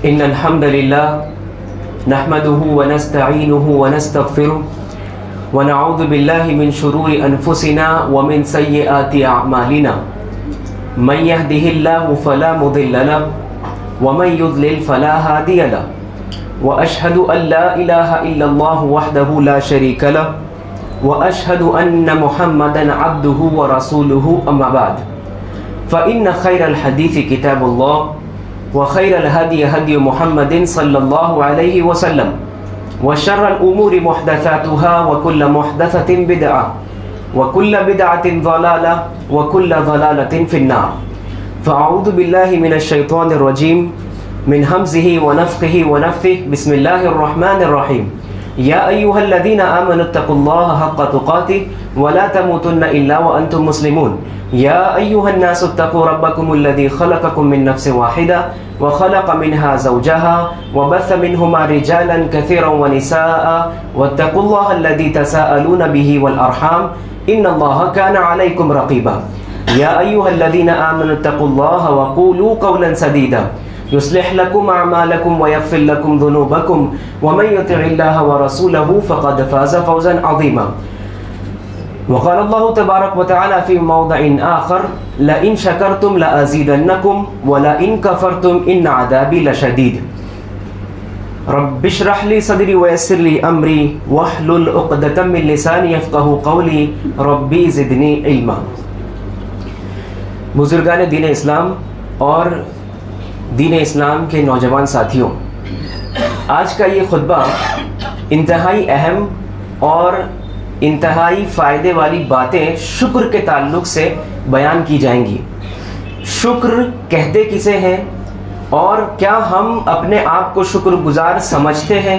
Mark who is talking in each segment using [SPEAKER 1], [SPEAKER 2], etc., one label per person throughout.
[SPEAKER 1] إن الحمد لله نحمده ونستعينه ونستغفره ونعوذ بالله من شرور أنفسنا ومن سيئات أعمالنا من يهده الله فلا مضل له ومن يضلل فلا هادي له وأشهد أن لا إله إلا الله وحده لا شريك له وأشهد أن محمدا عبده ورسوله أما بعد فإن خير الحديث كتاب الله وخير الهدي هدي محمد صلى الله عليه وسلم وشر الأمور محدثاتها وكل محدثة بدعة وكل بدعة ضلالة وكل ضلالة في النار فأعوذ بالله من الشيطان الرجيم من همزه ونفخه ونفثه بسم الله الرحمن الرحيم يا أيها الذين آمنوا اتقوا الله حق تقاته ولا تموتن إلا وأنتم مسلمون يا أيها الناس اتقوا ربكم الذي خلقكم من نفس واحدة وخلق منها زوجها وبث منهما رجالا كثيرا ونساء واتقوا الله الذي تساءلون به والأرحام إن الله كان عليكم رقيبا يا أيها الذين آمنوا اتقوا الله وقولوا قولا سديدا يصلح لكم أعمالكم ويغفر لكم ذنوبكم ومن يطع الله ورسوله فقد فاز فوزا عظيما وقال الله تبارك وتعالى في موضع آخر لئن شكرتم لأزيدنكم ولئن كفرتم إن عذابي لشديد رب اشرح لي صدري ويسر لي أمري واحلل عقدة من لساني يفقهوا قولي ربي زدني علما. بزرگان دین اسلام اور دین اسلام کے نوجوان ساتھیوں، آج کا یہ خطبہ انتہائی اہم اور انتہائی فائدے والی باتیں شکر کے تعلق سے بیان کی جائیں گی. شکر کہتے کسے ہیں اور کیا ہم اپنے آپ کو شکر گزار سمجھتے ہیں؟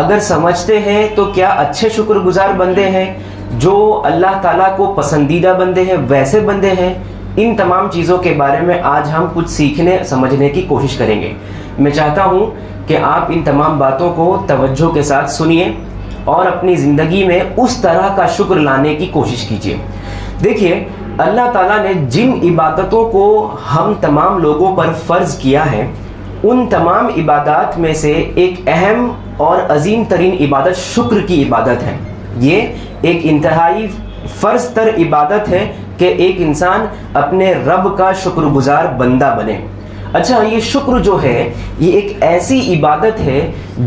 [SPEAKER 1] اگر سمجھتے ہیں تو کیا اچھے شکر گزار بندے ہیں جو اللہ تعالیٰ کو پسندیدہ بندے ہیں، ویسے بندے ہیں؟ ان تمام چیزوں کے بارے میں آج ہم کچھ سیکھنے سمجھنے کی کوشش کریں گے. میں چاہتا ہوں کہ آپ ان تمام باتوں کو توجہ کے ساتھ سنیے اور اپنی زندگی میں اس طرح کا شکر لانے کی کوشش کیجیے. دیکھیے، اللہ تعالیٰ نے جن عبادتوں کو ہم تمام لوگوں پر فرض کیا ہے، ان تمام عبادات میں سے ایک اہم اور عظیم ترین عبادت شکر کی عبادت ہے. یہ ایک انتہائی فرض تر عبادت ہے کہ ایک انسان اپنے رب کا شکر گزار بندہ بنے. اچھا، یہ شکر جو ہے یہ ایک ایسی عبادت ہے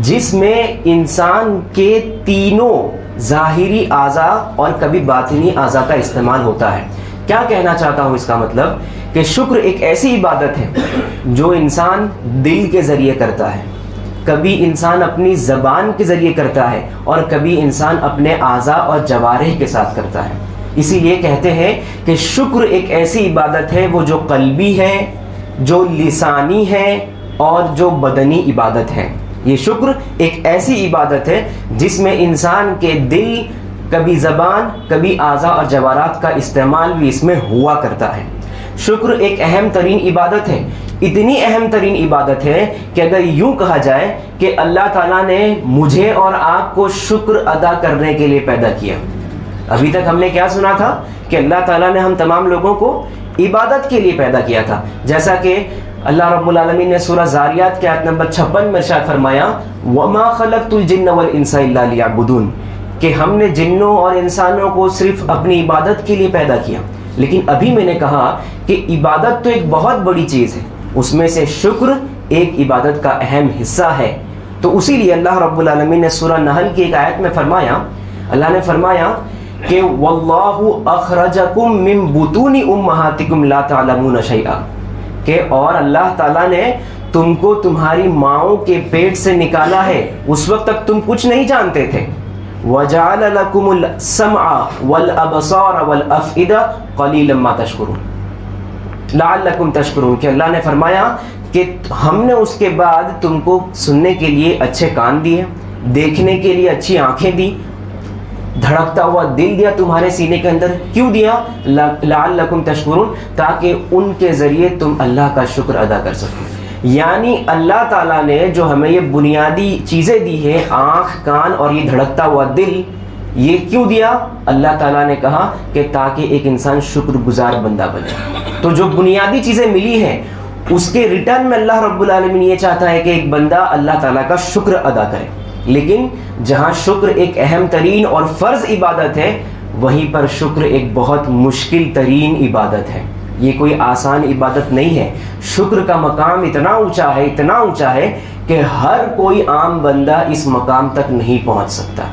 [SPEAKER 1] جس میں انسان کے تینوں ظاہری اعضاء اور کبھی باطنی اعضاء کا استعمال ہوتا ہے. کیا کہنا چاہتا ہوں؟ اس کا مطلب کہ شکر ایک ایسی عبادت ہے جو انسان دل کے ذریعے کرتا ہے، کبھی انسان اپنی زبان کے ذریعے کرتا ہے اور کبھی انسان اپنے اعضاء اور جوارح کے ساتھ کرتا ہے. اسی لیے کہتے ہیں کہ شکر ایک ایسی عبادت ہے وہ جو قلبی ہے، جو لسانی ہے اور جو بدنی عبادت ہے. یہ شکر ایک ایسی عبادت ہے جس میں انسان کے دل، کبھی زبان، کبھی اعضاء اور جوارات کا استعمال بھی اس میں ہوا کرتا ہے. شکر ایک اہم ترین عبادت ہے، اتنی اہم ترین عبادت ہے کہ اگر یوں کہا جائے کہ اللہ تعالیٰ نے مجھے اور آپ کو شکر ادا کرنے کے لیے پیدا کیا. ابھی تک ہم نے کیا سنا تھا کہ اللہ تعالیٰ نے ہم تمام لوگوں کو عبادت کے لیے پیدا کیا تھا، جیسا کہ اللہ رب العالمین نے سورہ زاریات کے آیت نمبر 56 میں ارشاد فرمایا وَمَا خَلَقْتُ الْجِنَّ وَالْإِنسَ إِلَّا لِيَعْبُدُونَ، کہ ہم نے جنوں اور انسانوں کو صرف اپنی عبادت کے لیے پیدا کیا. لیکن ابھی میں نے کہا کہ عبادت تو ایک بہت بڑی چیز ہے، اس میں سے شکر ایک عبادت کا اہم حصہ ہے. تو اسی لیے اللہ رب العالمین نے سورہ نحل کی ایک آیت میں فرمایا، اللہ نے فرمایا کہ واللہ اخرجکم من بطون امہاتکم لا تعلمون شیئا، کہ اور اللہ تعالیٰ نے تم کو تمہاری ماؤں کے پیٹ سے نکالا ہے، اس وقت تک تم کچھ نہیں جانتے تھے. وجعل لکم السمع والابصار والافئدہ قلیلا ما تشکرون لعلکم تشکرون، کہ اللہ نے فرمایا کہ ہم نے اس کے بعد تم کو سننے کے لیے اچھے کان دیے، دیکھنے کے لیے اچھی آنکھیں دی، دھڑکتا ہوا دل دیا تمہارے سینے کے اندر. کیوں دیا؟ لعلکم تشکرون، تاکہ ان کے ذریعے تم اللہ کا شکر ادا کر سکو. یعنی اللہ تعالیٰ نے جو ہمیں یہ بنیادی چیزیں دی ہے، آنکھ، کان اور یہ دھڑکتا ہوا دل، یہ کیوں دیا؟ اللہ تعالیٰ نے کہا کہ تاکہ ایک انسان شکر گزار بندہ بنے. تو جو بنیادی چیزیں ملی ہیں اس کے ریٹرن میں اللہ رب العالمین یہ چاہتا ہے کہ ایک بندہ اللہ تعالیٰ کا شکر ادا کرے. لیکن جہاں شکر ایک اہم ترین اور فرض عبادت ہے، وہیں پر شکر ایک بہت مشکل ترین عبادت ہے. یہ کوئی آسان عبادت نہیں ہے. شکر کا مقام اتنا اونچا ہے کہ ہر کوئی عام بندہ اس مقام تک نہیں پہنچ سکتا.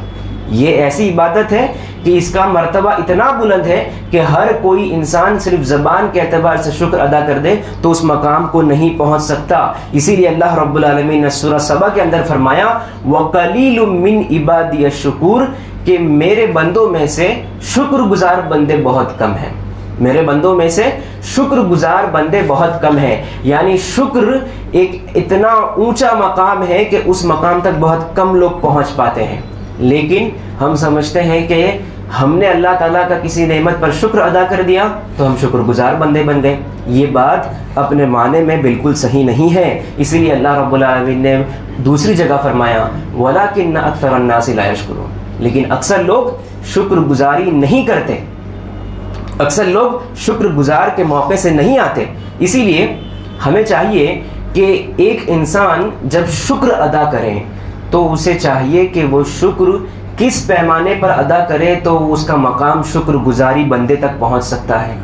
[SPEAKER 1] یہ ایسی عبادت ہے کہ اس کا مرتبہ اتنا بلند ہے کہ ہر کوئی انسان صرف زبان کے اعتبار سے شکر ادا کر دے تو اس مقام کو نہیں پہنچ سکتا. اسی لیے اللہ رب العالمین نے سورہ سبا کے اندر فرمایا وَقَلِيلٌ مِّنْ عِبَادِيَ الشُّكُورُ کہ میرے بندوں میں سے شکر گزار بندے بہت کم ہیں. میرے بندوں میں سے شکر گزار بندے بہت کم ہیں. یعنی شکر ایک اتنا اونچا مقام ہے کہ اس مقام تک بہت کم لوگ پہنچ پاتے ہیں. لیکن ہم سمجھتے ہیں کہ ہم نے اللہ تعالیٰ کا کسی نعمت پر شکر ادا کر دیا تو ہم شکر گزار بندے بن گئے. یہ بات اپنے معنی میں بالکل صحیح نہیں ہے. اسی لیے اللہ رب العالمین نے دوسری جگہ فرمایا وَلَكِنَّ أَكْثَرَ النَّاسِ لَا يَشْكُرُونَ لیکن اکثر لوگ شکر گزاری نہیں کرتے، اکثر لوگ شکر گزار کے موقع سے نہیں آتے. اسی لیے ہمیں چاہیے کہ ایک انسان جب شکر ادا کرے تو اسے چاہیے کہ وہ شکر کس پیمانے پر ادا کرے تو اس کا مقام شکر گزاری بندے تک پہنچ سکتا ہے.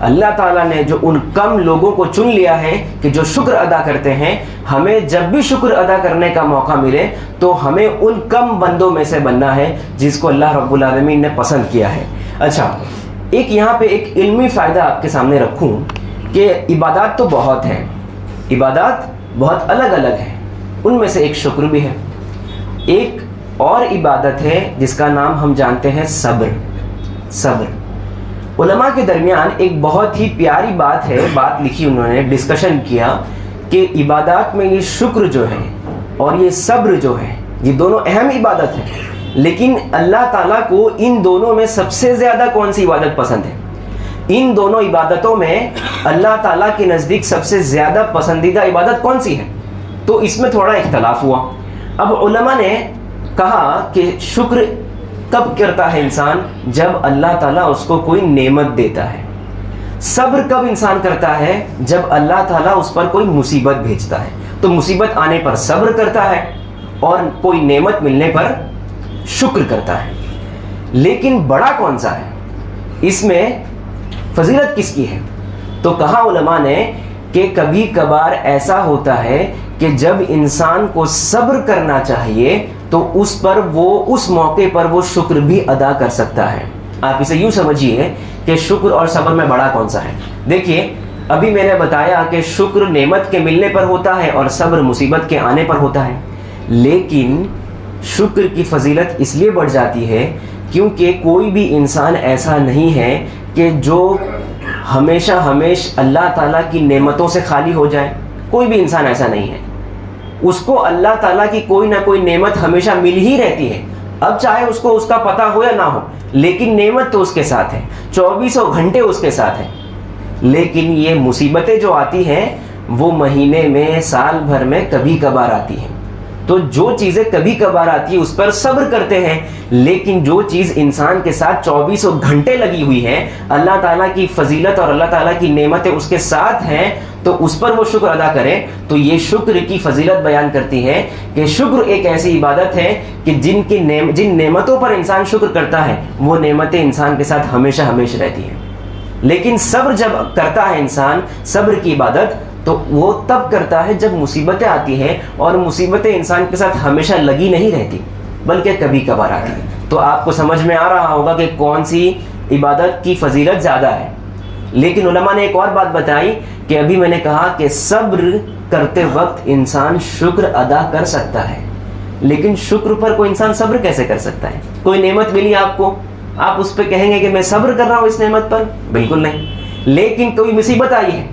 [SPEAKER 1] اللہ تعالیٰ نے جو ان کم لوگوں کو چن لیا ہے کہ جو شکر ادا کرتے ہیں، ہمیں جب بھی شکر ادا کرنے کا موقع ملے تو ہمیں ان کم بندوں میں سے بننا ہے جس کو اللہ رب العالمین نے پسند کیا ہے. اچھا، ایک یہاں پہ ایک علمی فائدہ آپ کے سامنے رکھوں کہ عبادات تو بہت ہیں، عبادات بہت الگ الگ ہیں، ان میں سے ایک شکر بھی ہے. ایک اور عبادت ہے جس کا نام ہم جانتے ہیں صبر. علماء کے درمیان ایک بہت ہی پیاری بات ہے، بات لکھی انہوں نے، ڈسکشن کیا کہ عبادات میں یہ شکر جو ہے اور یہ صبر جو ہے یہ دونوں اہم عبادت ہیں، لیکن اللہ تعالیٰ کو ان دونوں میں سب سے زیادہ کون سی عبادت پسند ہے؟ ان دونوں عبادتوں میں اللہ تعالیٰ کے نزدیک سب سے زیادہ پسندیدہ عبادت کون سی ہے؟ تو اس میں تھوڑا اختلاف ہوا. اب علماء نے کہا کہ شکر کب کرتا ہے انسان؟ جب اللہ تعالیٰ اس کو کوئی نعمت دیتا ہے. صبر کب انسان کرتا ہے؟ جب اللہ تعالیٰ اس پر کوئی مصیبت بھیجتا ہے. تو مصیبت آنے پر صبر کرتا ہے اور کوئی نعمت ملنے پر شکر کرتا ہے. لیکن بڑا کون سا ہے؟ اس میں فضیلت کس کی ہے؟ تو کہا علماء نے کہ کبھی کبھار ایسا ہوتا ہے کہ جب انسان کو صبر کرنا چاہیے تو اس موقع پر وہ شکر بھی ادا کر سکتا ہے. آپ اسے یوں سمجھیے کہ شکر اور صبر میں بڑا کون سا ہے؟ دیکھیے، ابھی میں نے بتایا کہ شکر نعمت کے ملنے پر ہوتا ہے اور صبر مصیبت کے آنے پر ہوتا ہے. لیکن شکر کی فضیلت اس لیے بڑھ جاتی ہے کیونکہ کوئی بھی انسان ایسا نہیں ہے کہ جو ہمیشہ اللہ تعالیٰ کی نعمتوں سے خالی ہو جائے. کوئی بھی انسان ایسا نہیں ہے. اس کو اللہ تعالیٰ کی کوئی نہ کوئی نعمت ہمیشہ مل ہی رہتی ہے. اب چاہے اس کو اس کا پتہ ہو یا نہ ہو، لیکن نعمت تو اس کے ساتھ ہے، 24 گھنٹے اس کے ساتھ ہے. لیکن یہ مصیبتیں جو آتی ہیں وہ مہینے میں، سال بھر میں کبھی کبھار آتی ہیں. تو جو چیزیں کبھی کبھار آتی ہیں اس پر صبر کرتے ہیں. لیکن جو چیز انسان کے ساتھ 24 گھنٹے لگی ہوئی ہے، اللہ تعالیٰ کی فضیلت اور اللہ تعالیٰ کی نعمتیں اس کے ساتھ ہیں، تو اس پر وہ شکر ادا کرے. تو یہ شکر کی فضیلت بیان کرتی ہے کہ شکر ایک ایسی عبادت ہے کہ جن نعمتوں پر انسان شکر کرتا ہے وہ نعمتیں انسان کے ساتھ ہمیشہ رہتی ہیں. لیکن صبر جب کرتا ہے انسان، صبر کی عبادت، تو وہ تب کرتا ہے جب مصیبتیں آتی ہیں، اور مصیبتیں انسان کے ساتھ ہمیشہ لگی نہیں رہتی بلکہ کبھی کبھار آتی ہیں. تو آپ کو سمجھ میں آ رہا ہوگا کہ کون سی عبادت کی فضیلت زیادہ ہے. لیکن علماء نے ایک اور بات بتائی کہ ابھی میں نے کہا کہ صبر کرتے وقت انسان شکر ادا کر سکتا ہے، لیکن شکر پر کوئی انسان صبر کیسے کر سکتا ہے؟ کوئی نعمت ملی آپ کو، آپ اس پہ کہیں گے کہ میں صبر کر رہا ہوں اس نعمت پر؟ بالکل نہیں. لیکن کوئی مصیبت آئی ہے،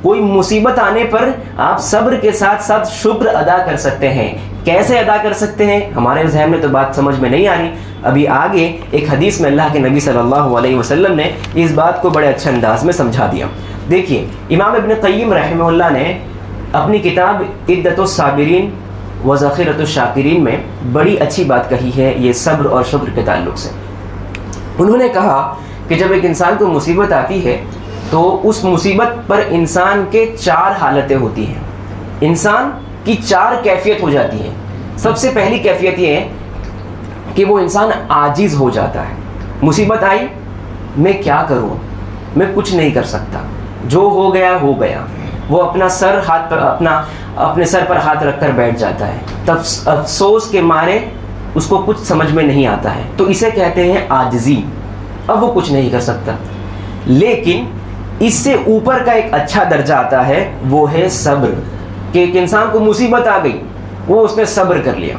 [SPEAKER 1] کوئی مصیبت آنے پر آپ صبر کے ساتھ ساتھ شکر ادا کر سکتے ہیں. کیسے ادا کر سکتے ہیں؟ ہمارے ذہن میں تو بات سمجھ میں نہیں آ رہی. ابھی آگے ایک حدیث میں اللہ کے نبی صلی اللہ علیہ وسلم نے اس بات کو بڑے اچھے انداز میں سمجھا دیا. دیکھیے، امام ابن قیم رحمہ اللہ نے اپنی کتاب عدت الصابرین و ذخیرۃ الشاکرین میں بڑی اچھی بات کہی ہے یہ صبر اور شکر کے تعلق سے. انہوں نے کہا کہ جب ایک انسان کو مصیبت آتی ہے تو اس مصیبت پر انسان کے 4 حالتیں ہوتی ہیں، انسان کی 4 کیفیت ہو جاتی ہیں۔ سب سے پہلی کیفیت یہ ہے کہ وہ انسان عاجز ہو جاتا ہے۔ مصیبت آئی، میں کیا کروں، میں کچھ نہیں کر سکتا، جو ہو گیا ہو گیا۔ وہ اپنے سر پر ہاتھ رکھ کر بیٹھ جاتا ہے، تب افسوس کے مارے اس کو کچھ سمجھ میں نہیں آتا ہے، تو اسے کہتے ہیں عاجزی۔ اب وہ کچھ نہیں کر سکتا۔ لیکن اس سے اوپر کا ایک اچھا درجہ آتا ہے، وہ ہے صبر، کہ ایک انسان کو مصیبت آ گئی، وہ اس نے صبر کر لیا،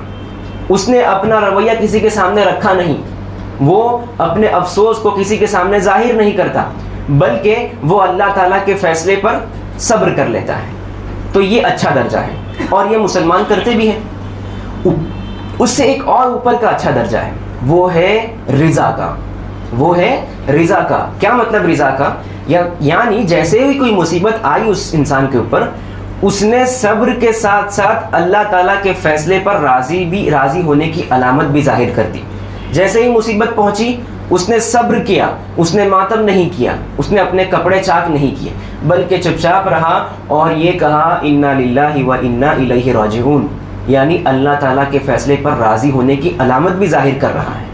[SPEAKER 1] اس نے اپنا رویہ کسی کے سامنے رکھا نہیں، وہ اپنے افسوس کو کسی کے سامنے ظاہر نہیں کرتا، بلکہ وہ اللہ تعالیٰ کے فیصلے پر صبر کر لیتا ہے۔ تو یہ اچھا درجہ ہے، اور یہ مسلمان کرتے بھی ہیں۔ اس سے ایک اور اوپر کا اچھا درجہ ہے، وہ ہے رضا کا۔ وہ ہے رضا کا۔ کیا مطلب رضا کا؟ یعنی جیسے ہی کوئی مصیبت آئی اس انسان کے اوپر، اس نے صبر کے ساتھ ساتھ اللہ تعالیٰ کے فیصلے پر راضی ہونے کی علامت بھی ظاہر کر دی۔ جیسے ہی مصیبت پہنچی، اس نے صبر کیا، اس نے ماتم نہیں کیا، اس نے اپنے کپڑے چاک نہیں کیے، بلکہ چپ چاپ رہا اور یہ کہا انا للہ و انا الیہ راجعون، یعنی اللہ تعالیٰ کے فیصلے پر راضی ہونے کی علامت بھی ظاہر کر رہا ہے۔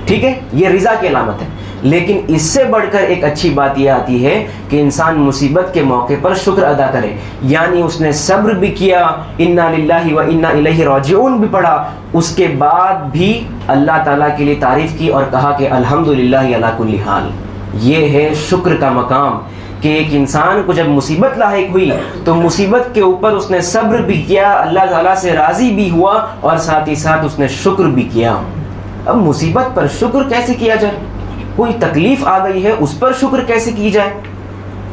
[SPEAKER 1] ٹھیک ہے، یہ رضا کی علامت ہے۔ لیکن اس سے بڑھ کر ایک اچھی بات یہ آتی ہے کہ انسان مصیبت کے موقع پر شکر ادا کرے، یعنی اس نے صبر بھی کیا، انا للہ و انا الیہ راجعون بھی پڑھا، اس کے بعد بھی اللہ تعالیٰ کے لیے تعریف کی اور کہا کہ الحمدللہ علی کل حال۔ یہ ہے شکر کا مقام، کہ ایک انسان کو جب مصیبت لاحق ہوئی تو مصیبت کے اوپر اس نے صبر بھی کیا، اللہ تعالیٰ سے راضی بھی ہوا، اور ساتھ ہی ساتھ اس نے شکر بھی کیا۔ اب مصیبت پر شکر کیسے کیا جائے؟ کوئی تکلیف آ گئی ہے، اس پر شکر کیسے کی جائے؟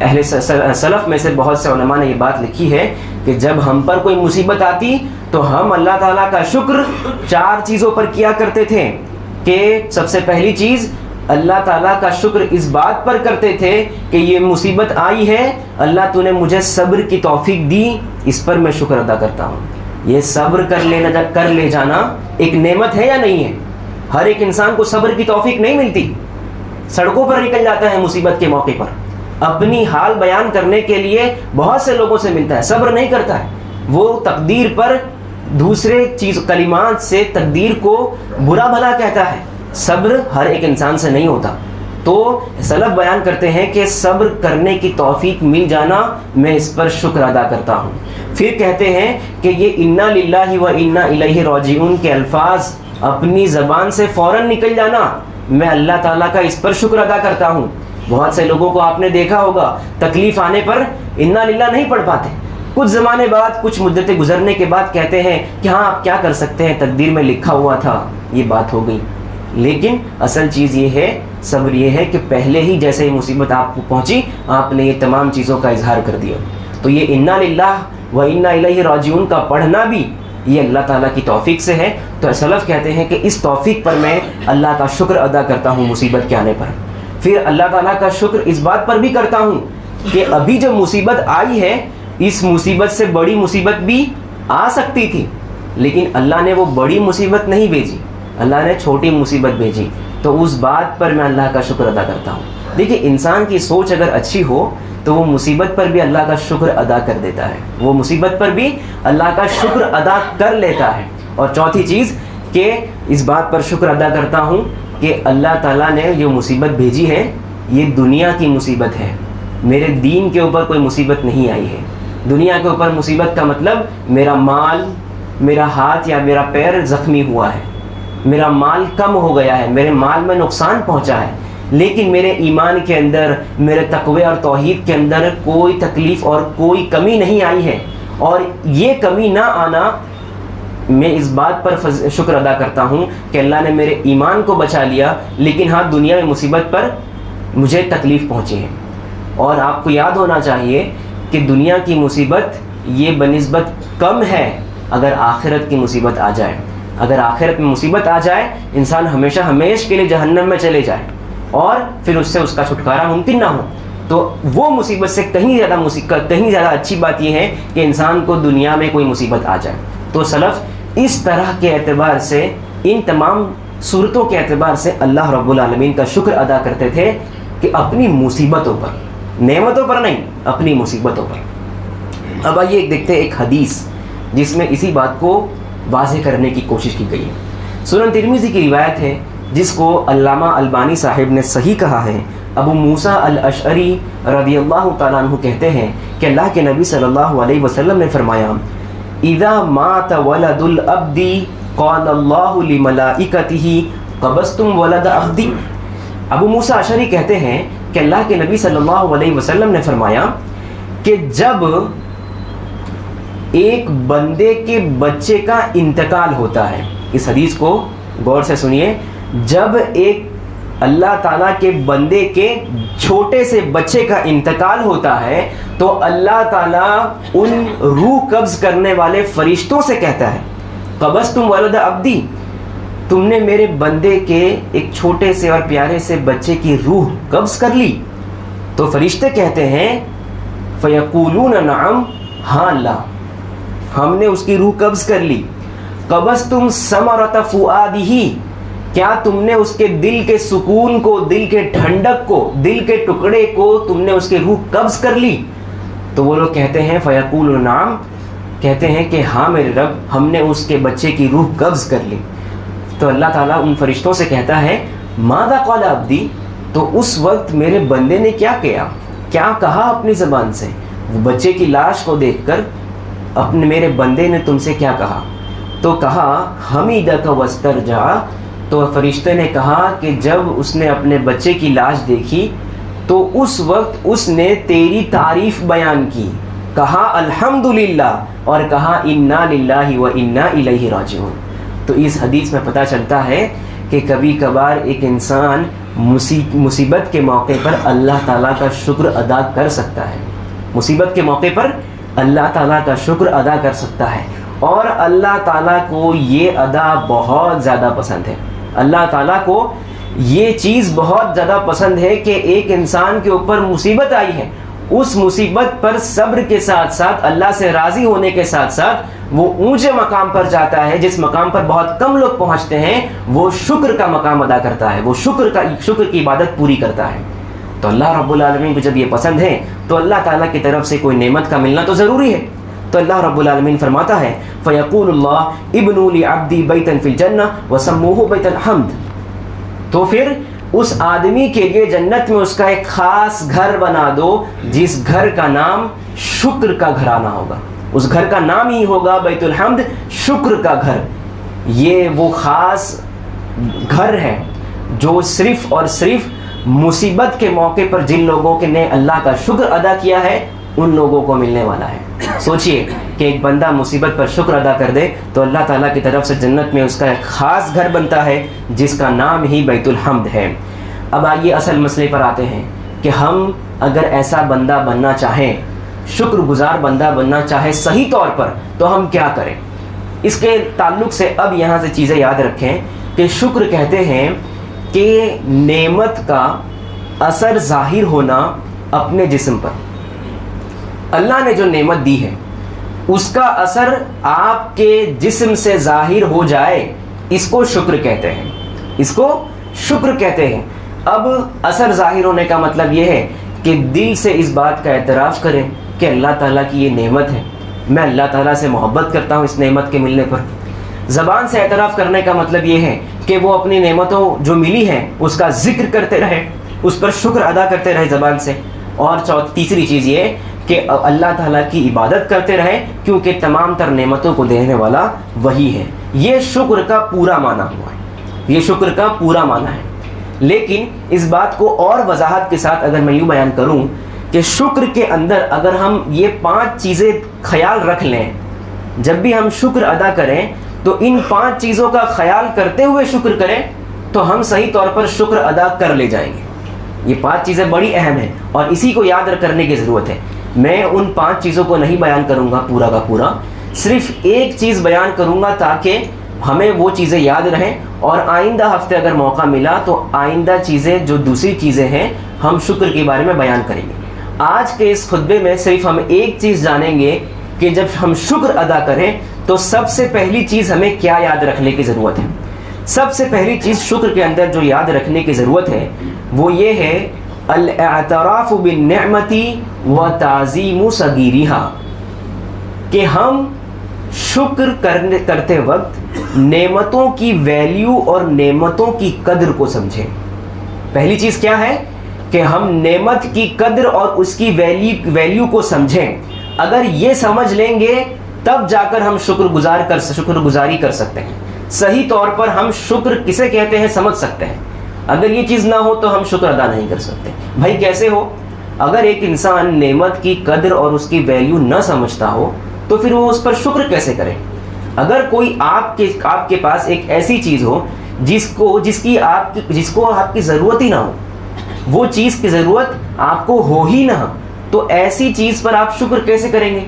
[SPEAKER 1] اہل سلف میں سے بہت سے علماء نے یہ بات لکھی ہے کہ جب ہم پر کوئی مصیبت آتی تو ہم اللہ تعالیٰ کا شکر 4 چیزوں پر کیا کرتے تھے۔ کہ سب سے پہلی چیز، اللہ تعالیٰ کا شکر اس بات پر کرتے تھے کہ یہ مصیبت آئی ہے، اللہ تو نے مجھے صبر کی توفیق دی، اس پر میں شکر ادا کرتا ہوں۔ یہ صبر کر لے جانا ایک نعمت ہے یا نہیں ہے؟ ہر ایک انسان کو صبر کی توفیق نہیں ملتی، سڑکوں پر نکل جاتا ہے مصیبت کے موقع پر، اپنی حال بیان کرنے کے لیے بہت سے لوگوں سے ملتا ہے، صبر نہیں کرتا ہے، وہ تقدیر پر دوسرے کلمات سے تقدیر کو برا بھلا کہتا ہے۔ صبر ہر ایک انسان سے نہیں ہوتا۔ تو سلف بیان کرتے ہیں کہ صبر کرنے کی توفیق مل جانا، میں اس پر شکر ادا کرتا ہوں۔ پھر کہتے ہیں کہ یہ انا للہ و انا الیہ راجعون کے الفاظ اپنی زبان سے فوراً نکل جانا، میں اللہ تعالیٰ کا اس پر شکر ادا کرتا ہوں۔ بہت سے لوگوں کو آپ نے دیکھا ہوگا تکلیف آنے پر انا للہ نہیں پڑھ پاتے، کچھ زمانے بعد، کچھ مدتیں گزرنے کے بعد کہتے ہیں کہ ہاں آپ کیا کر سکتے ہیں، تقدیر میں لکھا ہوا تھا، یہ بات ہو گئی۔ لیکن اصل چیز یہ ہے، صبر یہ ہے کہ پہلے ہی جیسے ہی مصیبت آپ کو پہنچی، آپ نے یہ تمام چیزوں کا اظہار کر دیا۔ تو یہ انا للہ و انا الیہ راجعون کا پڑھنا بھی یہ اللہ تعالیٰ کی توفیق سے ہے۔ تو سلف کہتے ہیں کہ اس توفیق پر میں اللہ کا شکر ادا کرتا ہوں مصیبت کے آنے پر۔ پھر اللہ تعالیٰ کا شکر اس بات پر بھی کرتا ہوں کہ ابھی جو مصیبت آئی ہے، اس مصیبت سے بڑی مصیبت بھی آ سکتی تھی، لیکن اللہ نے وہ بڑی مصیبت نہیں بھیجی، اللہ نے چھوٹی مصیبت بھیجی، تو اس بات پر میں اللہ کا شکر ادا کرتا ہوں۔ دیکھیے، انسان کی سوچ اگر اچھی ہو تو وہ مصیبت پر بھی اللہ کا شکر ادا کر دیتا ہے، وہ مصیبت پر بھی اللہ کا شکر ادا کر لیتا ہے۔ اور چوتھی چیز کہ اس بات پر شکر ادا کرتا ہوں کہ اللہ تعالیٰ نے جو مصیبت بھیجی ہے یہ دنیا کی مصیبت ہے، میرے دین کے اوپر کوئی مصیبت نہیں آئی ہے۔ دنیا کے اوپر مصیبت کا مطلب میرا مال، میرا ہاتھ یا میرا پیر زخمی ہوا ہے، میرا مال کم ہو گیا ہے، میرے مال میں نقصان پہنچا ہے، لیکن میرے ایمان کے اندر، میرے تقوی اور توحید کے اندر کوئی تکلیف اور کوئی کمی نہیں آئی ہے۔ اور یہ کمی نہ آنا، میں اس بات پر شکر ادا کرتا ہوں کہ اللہ نے میرے ایمان کو بچا لیا، لیکن ہاں دنیا میں مصیبت پر مجھے تکلیف پہنچی ہے۔ اور آپ کو یاد ہونا چاہیے کہ دنیا کی مصیبت یہ بنسبت کم ہے اگر آخرت کی مصیبت آ جائے۔ اگر آخرت میں مصیبت آ جائے، انسان ہمیشہ ہمیشہ کے لیے جہنم میں چلے جائے اور پھر اس سے اس کا چھٹکارا ممکن نہ ہو، تو وہ مصیبت سے کہیں زیادہ اچھی بات یہ ہے کہ انسان کو دنیا میں کوئی مصیبت آ جائے۔ تو سلف اس طرح کے اعتبار سے، ان تمام صورتوں کے اعتبار سے اللہ رب العالمین کا شکر ادا کرتے تھے کہ اپنی مصیبتوں پر، نعمتوں پر نہیں، اپنی مصیبتوں پر۔ اب آئیے دیکھتے ہیں ایک حدیث جس میں اسی بات کو واضح کرنے کی کوشش کی گئی ہے۔ سنن ترمذی کی روایت ہے جس کو علامہ البانی صاحب نے صحیح کہا ہے۔ ابو موسیٰ الاشعری رضی اللہ تعالیٰ عنہ کہتے ہیں کہ اللہ کے نبی صلی اللہ علیہ وسلم نے فرمایا اذا مات ولد العبد قال اللہ لملائکتہ قبضتم ولد عبدی۔ ابو موسیٰ اشعری کہتے ہیں کہ اللہ کے نبی صلی اللہ علیہ وسلم نے فرمایا کہ جب ایک بندے کے بچے کا انتقال ہوتا ہے، اس حدیث کو غور سے سنیے، جب ایک اللہ تعالیٰ کے بندے کے چھوٹے سے بچے کا انتقال ہوتا ہے تو اللہ تعالیٰ ان روح قبض کرنے والے فرشتوں سے کہتا ہے قبضتم ولد عبدی، تم نے میرے بندے کے ایک چھوٹے سے اور پیارے سے بچے کی روح قبض کر لی؟ تو فرشتے کہتے ہیں فیقولون نعم، ہاں اللہ، ہم نے اس کی روح قبض کر لی۔ قبضتم ثمرۃ فؤادہ، کیا تم نے اس کے دل کے سکون کو، دل کے ٹھنڈک کو، دل کے ٹکڑے کو تم نے اس کی روح قبض کر لی؟ تو وہ لوگ کہتے ہیں فیقولون نعم، کہتے ہیں کہ ہاں میرے رب، ہم نے اس کے بچے کی روح قبض کر لی۔ تو اللہ تعالیٰ ان فرشتوں سے کہتا ہے ماذا قال عبدی، تو اس وقت میرے بندے نے کیا کہا اپنی زبان سے؟ وہ بچے کی لاش کو دیکھ کر اپنے میرے بندے نے تم سے کیا کہا؟ تو کہا حمیدک واسترجع، تو فرشتے نے کہا کہ جب اس نے اپنے بچے کی لاش دیکھی تو اس وقت اس نے تیری تعریف بیان کی، کہا الحمدللہ، اور کہا انا للہ و انا الیہ راجعون۔ تو اس حدیث میں پتہ چلتا ہے کہ کبھی کبھار ایک انسان مصیبت کے موقع پر اللہ تعالیٰ کا شکر ادا کر سکتا ہے، مصیبت کے موقع پر اللہ تعالیٰ کا شکر ادا کر سکتا ہے، اور اللہ تعالیٰ کو یہ ادا بہت زیادہ پسند ہے۔ اللہ تعالیٰ کو یہ چیز بہت زیادہ پسند ہے کہ ایک انسان کے اوپر مصیبت آئی ہے، اس مصیبت پر صبر کے ساتھ ساتھ اللہ سے راضی ہونے کے ساتھ ساتھ وہ اونچے مقام پر جاتا ہے، جس مقام پر بہت کم لوگ پہنچتے ہیں، وہ شکر کا مقام ادا کرتا ہے، وہ شکر کی عبادت پوری کرتا ہے۔ تو اللہ رب العالمین کو جب یہ پسند ہے تو اللہ تعالیٰ کی طرف سے کوئی نعمت کا ملنا تو ضروری ہے۔ تو اللہ رب العالمین فرماتا ہے فیقول اللہ ابنوا لعبدی بیتا فی الجنہ وسموہ بیت الحمد، تو پھر اس آدمی کے لیے جنت میں اس کا ایک خاص گھر بنا دو جس گھر کا نام شکر کا گھرانہ ہوگا، اس گھر کا نام ہی ہوگا بیت الحمد، شکر کا گھر۔ یہ وہ خاص گھر ہے جو صرف اور صرف مصیبت کے موقع پر جن لوگوں کے نے اللہ کا شکر ادا کیا ہے ان لوگوں کو ملنے والا ہے۔ سوچئے کہ ایک بندہ مصیبت پر شکر ادا کر دے تو اللہ تعالیٰ کی طرف سے جنت میں اس کا ایک خاص گھر بنتا ہے جس کا نام ہی بیت الحمد ہے۔ اب آئیے اصل مسئلے پر آتے ہیں کہ ہم اگر ایسا بندہ بننا چاہیں، شکر گزار بندہ بننا چاہے صحیح طور پر، تو ہم کیا کریں؟ اس کے تعلق سے اب یہاں سے چیزیں یاد رکھیں کہ شکر کہتے ہیں کہ نعمت کا اثر ظاہر ہونا اپنے جسم پر۔ اللہ نے جو نعمت دی ہے اس کا اثر آپ کے جسم سے ظاہر ہو جائے، اس کو شکر کہتے ہیں، اس کو شکر کہتے ہیں۔ اب اثر ظاہر ہونے کا مطلب یہ ہے کہ دل سے اس بات کا اعتراف کریں کہ اللہ تعالیٰ کی یہ نعمت ہے، میں اللہ تعالیٰ سے محبت کرتا ہوں اس نعمت کے ملنے پر۔ زبان سے اعتراف کرنے کا مطلب یہ ہے کہ وہ اپنی نعمتوں جو ملی ہیں اس کا ذکر کرتے رہے، اس پر شکر ادا کرتے رہے زبان سے۔ اور تیسری چیز یہ کہ اللہ تعالیٰ کی عبادت کرتے رہے، کیونکہ تمام تر نعمتوں کو دینے والا وہی ہے۔ یہ شکر کا پورا معنی ہوا ہے، یہ شکر کا پورا معنی ہے۔ لیکن اس بات کو اور وضاحت کے ساتھ اگر میں یوں بیان کروں کہ شکر کے اندر اگر ہم یہ 5 چیزیں خیال رکھ لیں، جب بھی ہم شکر ادا کریں تو ان 5 چیزوں کا خیال کرتے ہوئے شکر کریں تو ہم صحیح طور پر شکر ادا کر لے جائیں گے۔ یہ 5 چیزیں بڑی اہم ہیں اور اسی کو یاد کرنے کی ضرورت ہے۔ میں ان 5 چیزوں کو نہیں بیان کروں گا پورا کا پورا، صرف ایک چیز بیان کروں گا تاکہ ہمیں وہ چیزیں یاد رہیں، اور آئندہ ہفتے اگر موقع ملا تو آئندہ چیزیں جو دوسری چیزیں ہیں ہم شکر کے بارے میں بیان کریں گے۔ آج کے اس خطبے میں صرف ہم ایک چیز جانیں گے کہ جب ہم شکر ادا کریں تو سب سے پہلی چیز ہمیں کیا یاد رکھنے کی ضرورت ہے۔ سب سے پہلی چیز شکر کے اندر جو یاد رکھنے کی ضرورت ہے وہ یہ ہے الاعتراف بالنعمت و تعظیم صغیرہا، کہ ہم شکر کرتے وقت نعمتوں کی ویلیو اور نعمتوں کی قدر کو سمجھیں۔ پہلی چیز کیا ہے کہ ہم نعمت کی قدر اور اس کی ویلیو کو سمجھیں۔ اگر یہ سمجھ لیں گے تب جا کر ہم شکر گزاری کر سکتے ہیں، صحیح طور پر ہم شکر کسے کہتے ہیں سمجھ سکتے ہیں۔ اگر یہ چیز نہ ہو تو ہم شکر ادا نہیں کر سکتے۔ بھائی کیسے ہو؟ اگر ایک انسان نعمت کی قدر اور اس کی ویلیو نہ سمجھتا ہو تو پھر وہ اس پر شکر کیسے کرے؟ اگر کوئی آپ کے پاس ایک ایسی چیز ہو جس کو آپ کی ضرورت ہی نہ ہو، وہ چیز کی ضرورت آپ کو ہو ہی نہ، تو ایسی چیز پر آپ شکر کیسے کریں گے؟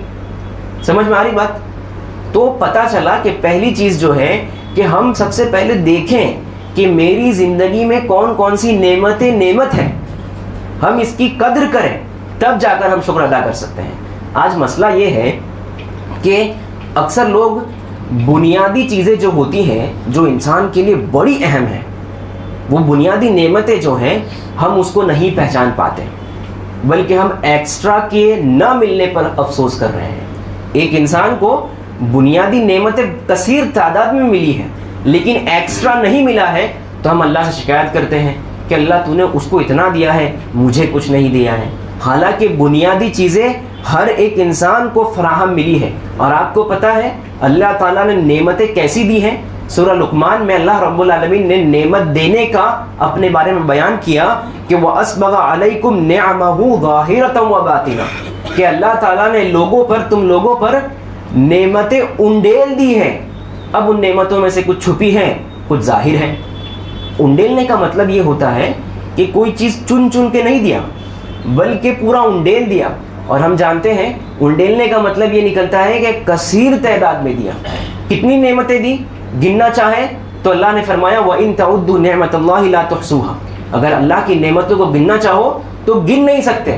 [SPEAKER 1] سمجھ میں آ رہی بات؟ تو پتہ چلا کہ پہلی چیز جو ہے کہ ہم سب سے پہلے دیکھیں کہ میری زندگی میں کون کون سی نعمت ہے، ہم اس کی قدر کریں، تب جا کر ہم شکر ادا کر سکتے ہیں۔ آج مسئلہ یہ ہے کہ اکثر لوگ بنیادی چیزیں جو ہوتی ہیں جو انسان کے لیے بڑی اہم ہیں، وہ بنیادی نعمتیں جو ہیں ہم اس کو نہیں پہچان پاتے، بلکہ ہم ایکسٹرا کے نہ ملنے پر افسوس کر رہے ہیں۔ ایک انسان کو بنیادی نعمتیں کثیر تعداد میں ملی ہیں لیکن ایکسٹرا نہیں ملا ہے تو ہم اللہ سے شکایت کرتے ہیں کہ اللہ تو نے اس کو اتنا دیا ہے مجھے کچھ نہیں دیا ہے، حالانکہ بنیادی چیزیں ہر ایک انسان کو فراہم ملی ہے۔ اور آپ کو پتہ ہے اللہ تعالیٰ نے نعمتیں کیسی دی ہیں؟ سورہ لقمان میں اللہ رب العالمین نے نعمت دینے کا اپنے بارے میں بیان کیا کہ وَأَسْبَغَ عَلَيْكُمْ نِعَمَهُ ظَاهِرَةً وَبَاطِنًا، کہ اللہ تعالیٰ نے تم لوگوں پر نعمتیں انڈیل دی ہیں۔ اب ان نعمتوں میں سے کچھ چھپی ہیں کچھ ظاہر ہیں۔ انڈیلنے کا مطلب یہ ہوتا ہے کہ کوئی چیز چن کے نہیں دیا بلکہ پورا انڈیل دیا، اور ہم جانتے ہیں انڈیلنے کا مطلب یہ نکلتا ہے کہ کثیر تعداد میں دیا۔ کتنی نعمتیں دی؟ گننا چاہے تو اللہ نے فرمایا وَإِن تَعُدُّوا نِعْمَةَ اللَّهِ لَا تُحْصُوهَا، اگر اللہ کی نعمتوں کو گننا چاہو تو گن نہیں سکتے۔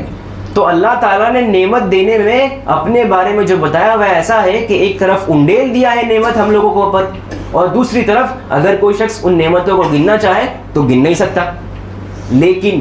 [SPEAKER 1] تو اللہ تعالیٰ نے نعمت دینے میں اپنے بارے میں جو بتایا وہ ایسا ہے کہ ایک طرف انڈیل دیا ہے نعمت ہم لوگوں کو اوپر، اور دوسری طرف اگر کوئی شخص ان نعمتوں کو گننا چاہے تو گن نہیں سکتا۔ لیکن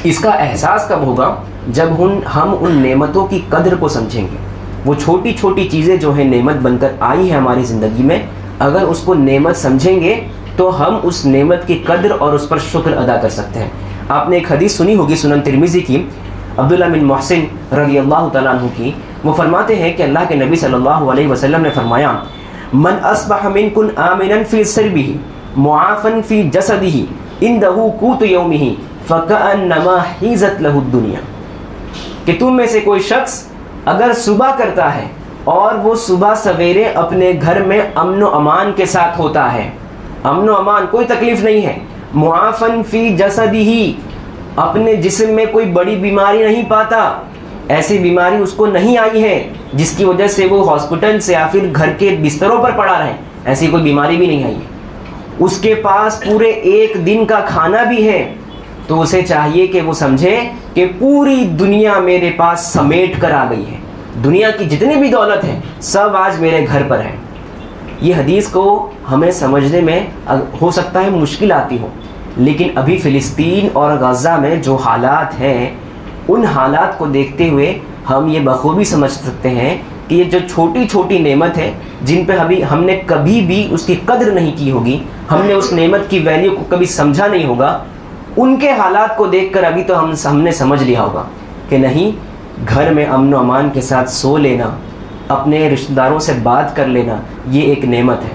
[SPEAKER 1] اس کا احساس کب ہوگا؟ جب ہم ان نعمتوں کی قدر کو سمجھیں گے۔ وہ چھوٹی چھوٹی چیزیں جو ہیں نعمت بن کر آئی ہیں ہماری زندگی میں، اگر اس کو نعمت سمجھیں گے تو ہم اس نعمت کی قدر اور اس پر شکر ادا کر سکتے ہیں۔ آپ نے ایک حدیث سنی ہوگی سنن ترمذی کی، عبداللہ بن محسن رضی اللہ تعالیٰ عنہ کی، وہ فرماتے ہیں کہ اللہ کے نبی صلی اللہ علیہ وسلم نے فرمایا من اصبح منکن آمنا فی سربہ معافا فی جسدہ عنده قوت یومہ فکأنما حیزت لہ الدنیا، کہ تم میں سے کوئی شخص اگر صبح کرتا ہے اور وہ صبح سویرے اپنے گھر میں امن و امان کے ساتھ ہوتا ہے، امن و امان کوئی تکلیف نہیں ہے، معافن فی جسدہ، اپنے جسم میں کوئی بڑی بیماری نہیں پاتا، ایسی بیماری اس کو نہیں آئی ہے جس کی وجہ سے وہ ہاسپٹل سے یا پھر گھر کے بستروں پر پڑا رہے، ایسی کوئی بیماری بھی نہیں آئی ہے، اس کے پاس پورے ایک دن کا کھانا بھی ہے، تو اسے چاہیے کہ وہ سمجھے کہ پوری دنیا میرے پاس سمیٹ کر آ گئی ہے، دنیا کی جتنی بھی دولت ہے سب آج میرے گھر پر ہے۔ یہ حدیث کو ہمیں سمجھنے میں ہو سکتا ہے مشکل آتی ہو، لیکن ابھی فلسطین اور غزہ میں جو حالات ہیں ان حالات کو دیکھتے ہوئے ہم یہ بخوبی سمجھ سکتے ہیں کہ یہ جو چھوٹی چھوٹی نعمت ہے جن پہ ہم نے کبھی بھی اس کی قدر نہیں کی ہوگی، ہم نے اس نعمت کی ویلیو کو کبھی سمجھا نہیں ہوگا، ان کے حالات کو دیکھ کر ابھی تو ہم نے سمجھ لیا ہوگا کہ نہیں، گھر میں امن و امان کے ساتھ سو لینا، اپنے رشتہ داروں سے بات کر لینا، یہ ایک نعمت ہے،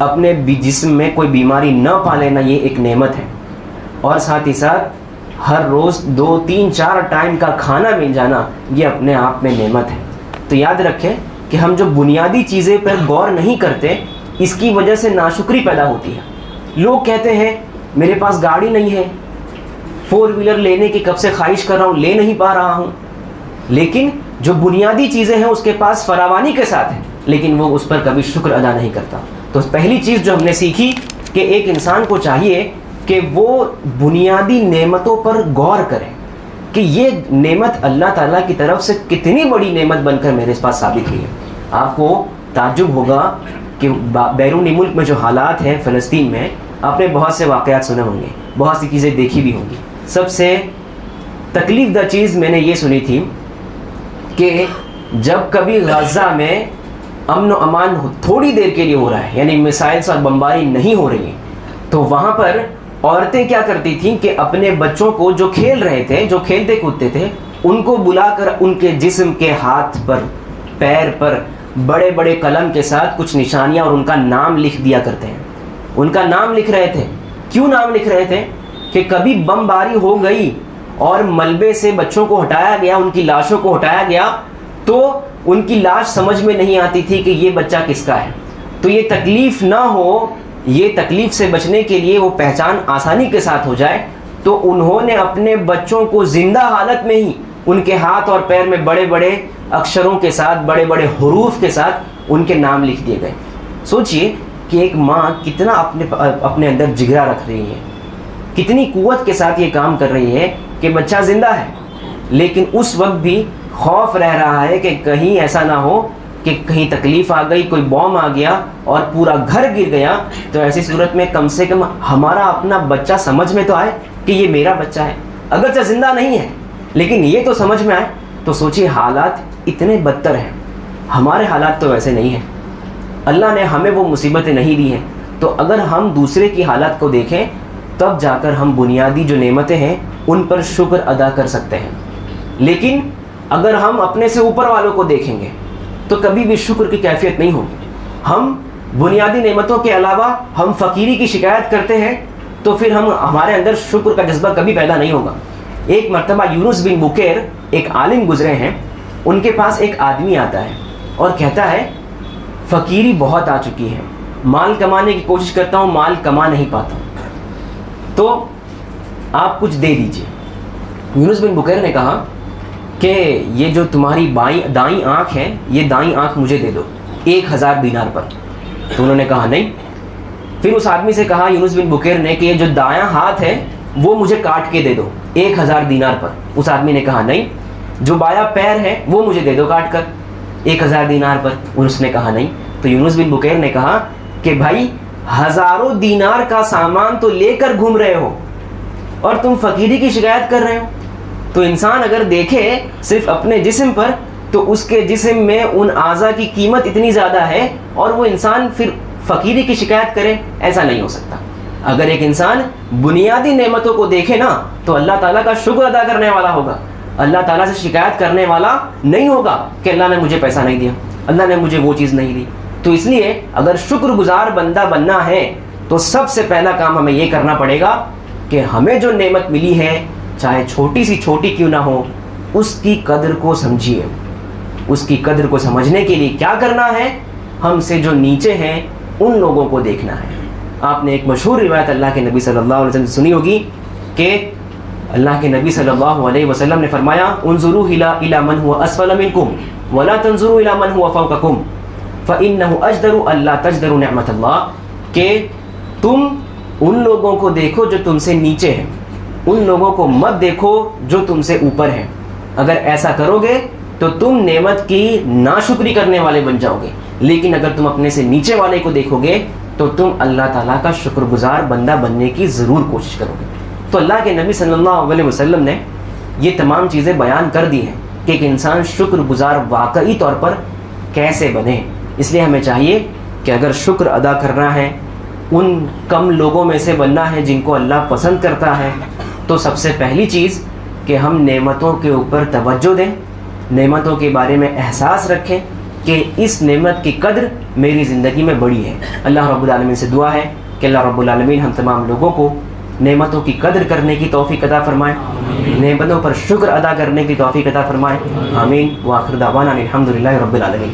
[SPEAKER 1] اپنے جسم میں کوئی بیماری نہ پا لینا یہ ایک نعمت ہے، اور ساتھ ہی ساتھ ہر روز 2 3 4 ٹائم کا کھانا مل جانا یہ اپنے آپ میں نعمت ہے۔ تو یاد رکھیں کہ ہم جو بنیادی چیزیں پر غور نہیں کرتے اس کی وجہ سے ناشکری پیدا ہوتی ہے۔ لوگ کہتے ہیں میرے پاس گاڑی نہیں ہے، 4 ویلر لینے کی کب سے خواہش کر رہا ہوں، لے نہیں پا رہا ہوں، لیکن جو بنیادی چیزیں ہیں اس کے پاس فراوانی کے ساتھ ہیں لیکن وہ اس پر کبھی شکر ادا نہیں کرتا۔ تو پہلی چیز جو ہم نے سیکھی کہ ایک انسان کو چاہیے کہ وہ بنیادی نعمتوں پر غور کرے کہ یہ نعمت اللہ تعالیٰ کی طرف سے کتنی بڑی نعمت بن کر میرے پاس ثابت ہوئی ہے۔ آپ کو تعجب ہوگا کہ بیرونی ملک میں جو حالات ہیں فلسطین میں، آپ نے بہت سے واقعات سنے ہوں گے، بہت سی چیزیں دیکھی بھی ہوں گی، سب سے تکلیف دہ چیز میں نے یہ سنی تھی کہ جب کبھی غزہ میں امن و امان تھوڑی دیر کے لیے ہو رہا ہے، یعنی میسائلز اور بمباری نہیں ہو رہی ہیں، تو وہاں پر عورتیں کیا کرتی تھیں کہ اپنے بچوں کو جو کھیل رہے تھے، جو کھیلتے کودتے تھے، ان کو بلا کر ان کے جسم کے ہاتھ پر، پیر پر بڑے بڑے قلم کے ساتھ کچھ نشانیاں اور ان کا نام لکھ دیا کرتے ہیں۔ ان کا نام لکھ رہے تھے۔ کیوں نام لکھ رہے تھے؟ کہ کبھی بمباری ہو گئی اور ملبے سے بچوں کو ہٹایا گیا، ان کی لاشوں کو ہٹایا گیا، تو ان کی لاش سمجھ میں نہیں آتی تھی کہ یہ بچہ کس کا ہے۔ تو یہ تکلیف نہ ہو، یہ تکلیف سے بچنے کے لیے وہ پہچان آسانی کے ساتھ ہو جائے، تو انہوں نے اپنے بچوں کو زندہ حالت میں ہی ان کے ہاتھ اور پیر میں بڑے بڑے اکشروں کے ساتھ، بڑے بڑے حروف کے ساتھ ان کے نام لکھ دیے گئے۔ سوچئے کہ ایک ماں کتنا اپنے اندر جگرا رکھ رہی ہے، کتنی قوت کے ساتھ یہ کام کر رہی ہے کہ بچہ زندہ ہے، لیکن اس وقت بھی خوف رہ رہا ہے کہ کہیں ایسا نہ ہو کہ کہیں تکلیف آ گئی، کوئی بوم آ گیا اور پورا گھر گر گیا، تو ایسی صورت میں کم سے کم ہمارا اپنا بچہ سمجھ میں تو آئے کہ یہ میرا بچہ ہے، اگرچہ زندہ نہیں ہے لیکن یہ تو سمجھ میں آئے۔ تو سوچیے حالات اتنے بدتر ہیں، ہمارے حالات تو ویسے نہیں ہیں، اللہ نے ہمیں وہ مصیبتیں نہیں دی ہیں، تو اگر ہم دوسرے کی حالات کو دیکھیں تب جا کر ہم بنیادی جو نعمتیں ہیں ان پر شکر ادا کر سکتے ہیں۔ لیکن اگر ہم اپنے سے اوپر والوں کو دیکھیں گے تو کبھی بھی شکر کی کیفیت نہیں ہوگی۔ ہم بنیادی نعمتوں کے علاوہ ہم فقیری کی شکایت کرتے ہیں تو پھر ہمارے اندر شکر کا جذبہ کبھی پیدا نہیں ہوگا۔ ایک مرتبہ یونس بن بکیر ایک عالم گزرے ہیں، ان کے پاس ایک آدمی آتا ہے اور کہتا ہے فقیری بہت آ چکی ہے، مال کمانے کی کوشش کرتا ہوں، مال کما نہیں پاتا ہوں، تو آپ کچھ دے دیجئے۔ یونس بن بکیر نے کہا کہ یہ جو تمہاری دائیں آنکھ ہے، یہ دائیں آنکھ مجھے دے دو 1000 دینار پر۔ تو انہوں نے کہا نہیں۔ پھر اس آدمی سے کہا یونس بن بکیر نے کہ یہ جو دایاں ہاتھ ہے وہ مجھے کاٹ کے دے دو 1000 دینار پر۔ اس آدمی نے کہا نہیں۔ جو بایاں پیر ہے وہ مجھے دے دو کاٹ کر 1000 دینار پر۔ اس نے کہا نہیں۔ تو یونس بن بکیر نے کہا کہ بھائی ہزاروں دینار کا سامان تو لے کر گھوم رہے ہو اور تم فقیری کی شکایت کر رہے ہو۔ تو انسان اگر دیکھے صرف اپنے جسم پر تو اس کے جسم میں ان اعضاء کی قیمت اتنی زیادہ ہے اور وہ انسان پھر فقیری کی شکایت کرے، ایسا نہیں ہو سکتا۔ اگر ایک انسان بنیادی نعمتوں کو دیکھے نا تو اللہ تعالیٰ کا شکر ادا کرنے والا ہوگا، اللہ تعالیٰ سے شکایت کرنے والا نہیں ہوگا کہ اللہ نے مجھے پیسہ نہیں دیا، اللہ نے مجھے وہ چیز نہیں دی۔ تو اس لیے اگر شکر گزار بندہ بننا ہے تو سب سے پہلا کام ہمیں یہ کرنا پڑے گا کہ ہمیں جو نعمت ملی ہے چاہے چھوٹی سی چھوٹی کیوں نہ ہو، اس کی قدر کو سمجھیے۔ اس کی قدر کو سمجھنے کے لیے کیا کرنا ہے؟ ہم سے جو نیچے ہیں ان لوگوں کو دیکھنا ہے۔ آپ نے ایک مشہور روایت اللہ کے نبی صلی اللہ علیہ وسلم سنی ہوگی کہ اللہ کے نبی صلی اللہ علیہ وسلم نے فرمایا انظروا الی من هو اسفل منکم ولا تنظروا الی من هو فوقکم فانه اجدر الا تجدروا نعمت اللہ، کہ تم ان لوگوں کو دیکھو جو تم سے نیچے ہیں، ان لوگوں کو مت دیکھو جو تم سے اوپر ہیں۔ اگر ایسا کرو گے تو تم نعمت کی ناشکری کرنے والے بن جاؤ گے، لیکن اگر تم اپنے سے نیچے والے کو دیکھو گے تو تم اللہ تعالیٰ کا شکر گزار بندہ بننے کی ضرور کوشش کرو گے۔ تو اللہ کے نبی صلی اللہ علیہ وسلم نے یہ تمام چیزیں بیان کر دی ہیں کہ ایک انسان شکر گزار واقعی طور پر کیسے بنے۔ اس لیے ہمیں چاہیے کہ اگر شکر ادا کرنا ہے، ان کم لوگوں میں سے بننا ہے جن کو اللہ پسند کرتا ہے، تو سب سے پہلی چیز کہ ہم نعمتوں کے اوپر توجہ دیں، نعمتوں کے بارے میں احساس رکھیں کہ اس نعمت کی قدر میری زندگی میں بڑی ہے۔ اللہ رب العالمین سے دعا ہے کہ اللہ رب العالمین ہم تمام لوگوں کو نعمتوں کی قدر کرنے کی توفیق عطا فرمائے، نعمتوں پر شکر ادا کرنے کی توفیق عطا فرمائے، آمین۔ وآخر دعوانا الحمدللہ رب العالمین۔